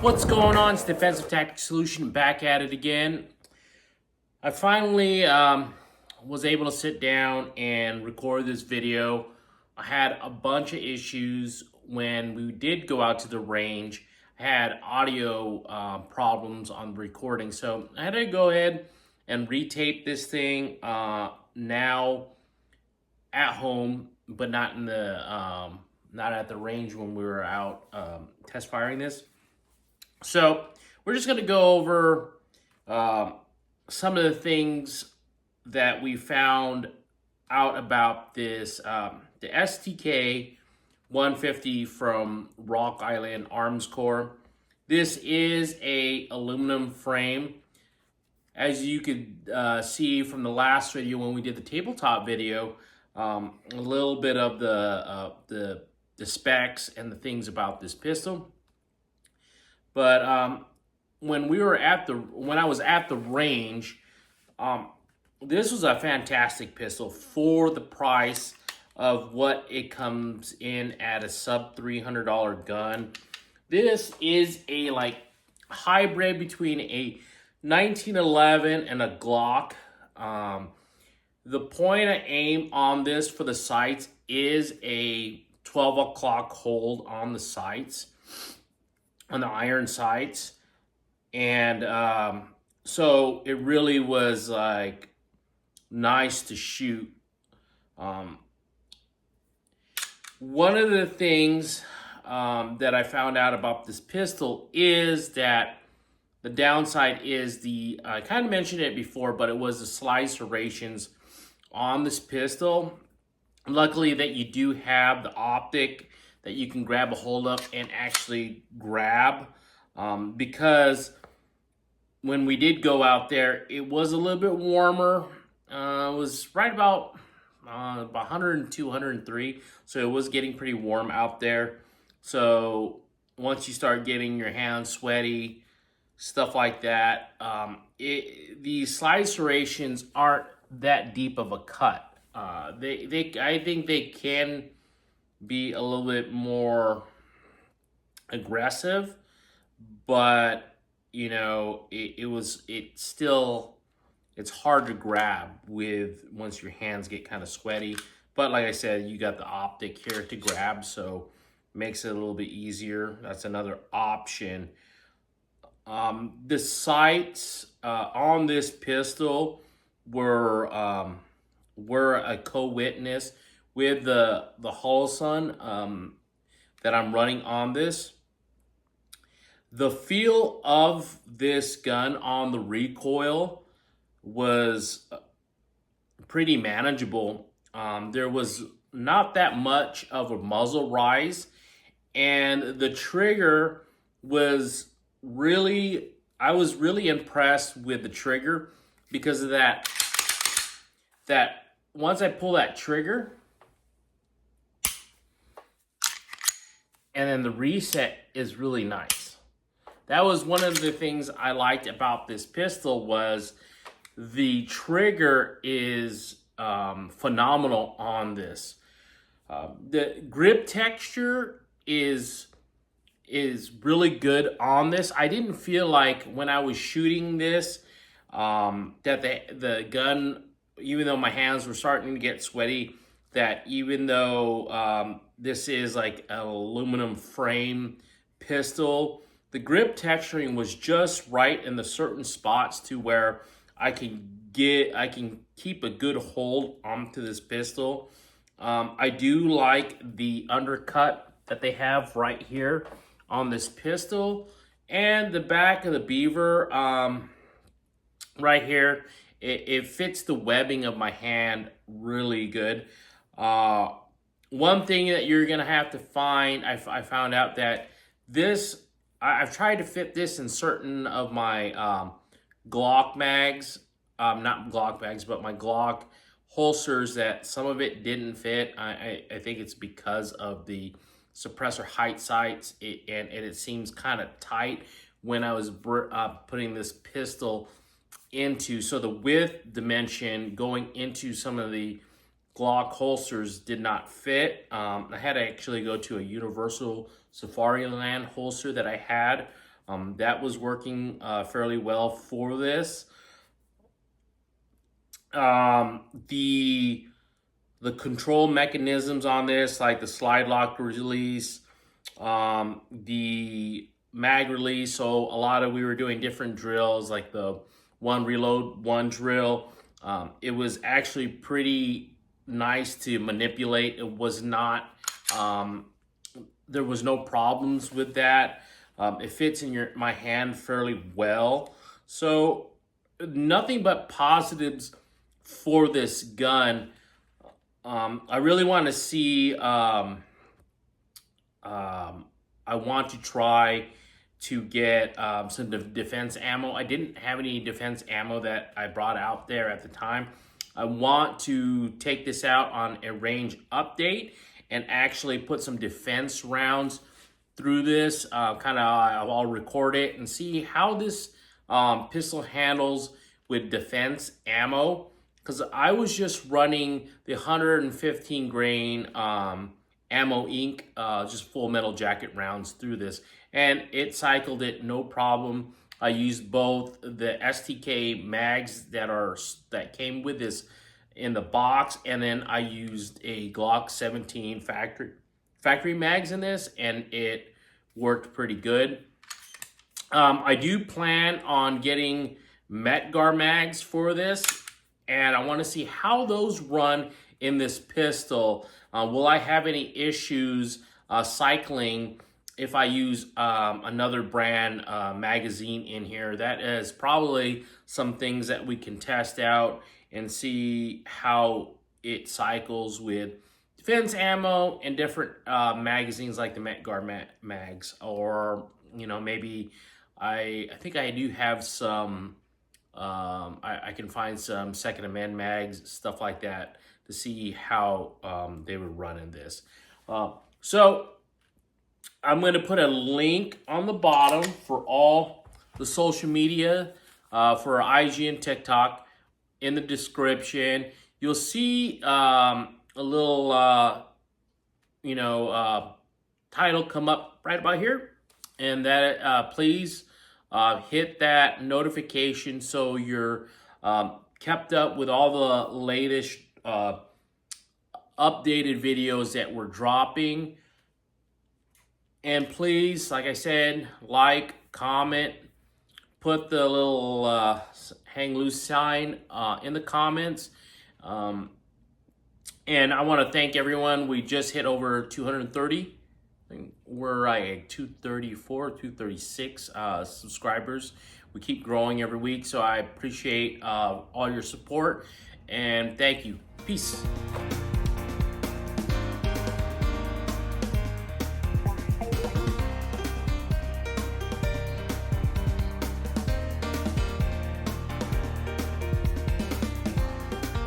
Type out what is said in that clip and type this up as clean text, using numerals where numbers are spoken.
What's going on? It's Defensive Tactics Solution back at it again. I finally was able to sit down and record this video. I had a bunch of issues when we did go out to the range. I had audio problems on the recording, so I had to go ahead and retape this thing now at home, but not in the not at the range when we were out test firing this. So we're just going to go over some of the things that we found out about this, the STK 150 from RockIsland Armscor. This is a aluminum frame. As you could see from the last video when we did the tabletop video, a little bit of the specs and the things about this pistol. But when I was at the range, this was a fantastic pistol for the price of what it comes in at a sub $300 gun. This is a hybrid between a 1911 and a Glock. The point of aim on this for the sights is a 12 o'clock hold on the sights, on the iron sights. And so it really was nice to shoot. One of the things that I found out about this pistol is that the downside is I kind of mentioned it before, but it was the slide serrations on this pistol. Luckily that you do have the optic that you can grab a hold of and actually grab, because when we did go out there, it was a little bit warmer. It was right about 102, 103, so it was getting pretty warm out there. So once you start getting your hands sweaty, stuff like that, these slide serrations aren't that deep of a cut. I think they can be a little bit more aggressive, but you know, it's hard to grab with once your hands get kind of sweaty. But like I said, you got the optic here to grab, so makes it a little bit easier. That's another option. The sights on this pistol were a co-witness with the Holosun that I'm running on this. The feel of this gun on the recoil was pretty manageable. There was not that much of a muzzle rise, and the trigger was really, I was really impressed with the trigger because of that once I pull that trigger and then the reset is really nice. That was one of the things I liked about this pistol, was the trigger is phenomenal on this. The grip texture is really good on this. I didn't feel like when I was shooting this that the gun, even though my hands were starting to get sweaty, that even though this is like an aluminum frame pistol, the grip texturing was just right in the certain spots to where I can keep a good hold onto this pistol. I do like the undercut that they have right here on this pistol, and the back of the beaver right here. It fits the webbing of my hand really good. One thing that you're gonna have to find, I found out that this, I've tried to fit this in certain of my Glock mags, not Glock bags, but my Glock holsters, that some of it didn't fit. I think it's because of the suppressor height sights, and it seems kind of tight when I was putting this pistol into. So the width dimension going into some of the Glock holsters did not fit. I had to actually go to a universal Safari Land holster that I had That was working fairly well for this. The control mechanisms on this, like the slide lock release, the mag release. So a lot of, we were doing different drills, like the one reload, one drill. It was actually pretty nice to manipulate. It was not, there was no problems with that. It fits in my hand fairly well. So nothing but positives for this gun. I really want to see, I want to try to get some defense ammo. I didn't have any defense ammo that I brought out there at the time. I want to take this out on a range update and actually put some defense rounds through this. I'll record it and see how this pistol handles with defense ammo. Because I was just running the 115 grain ammo ink, just full metal jacket rounds through this, and it cycled it no problem. I used both the STK mags that came with this in the box, and then I used a Glock 17 factory mags in this, and it worked pretty good. I do plan on getting Metgar mags for this, and I want to see how those run in this pistol. Will I have any issues cycling if I use another brand magazine in here? That is probably some things that we can test out and see how it cycles with defense ammo and different magazines like the Metgar mags. Or, you know, maybe I think I do have some, I can find some Second Amendment mags, stuff like that, to see how they would run in this. So I'm going to put a link on the bottom for all the social media for IG and TikTok in the description. You'll see a little, title come up right about here, and that please hit that notification so you're kept up with all the latest updated videos that we're dropping. And please, like I said, like, comment, put the little hang loose sign in the comments. And I want to thank everyone. We just hit over 230. I think we're at 234, 236 subscribers. We keep growing every week, so I appreciate all your support, and thank you. Peace.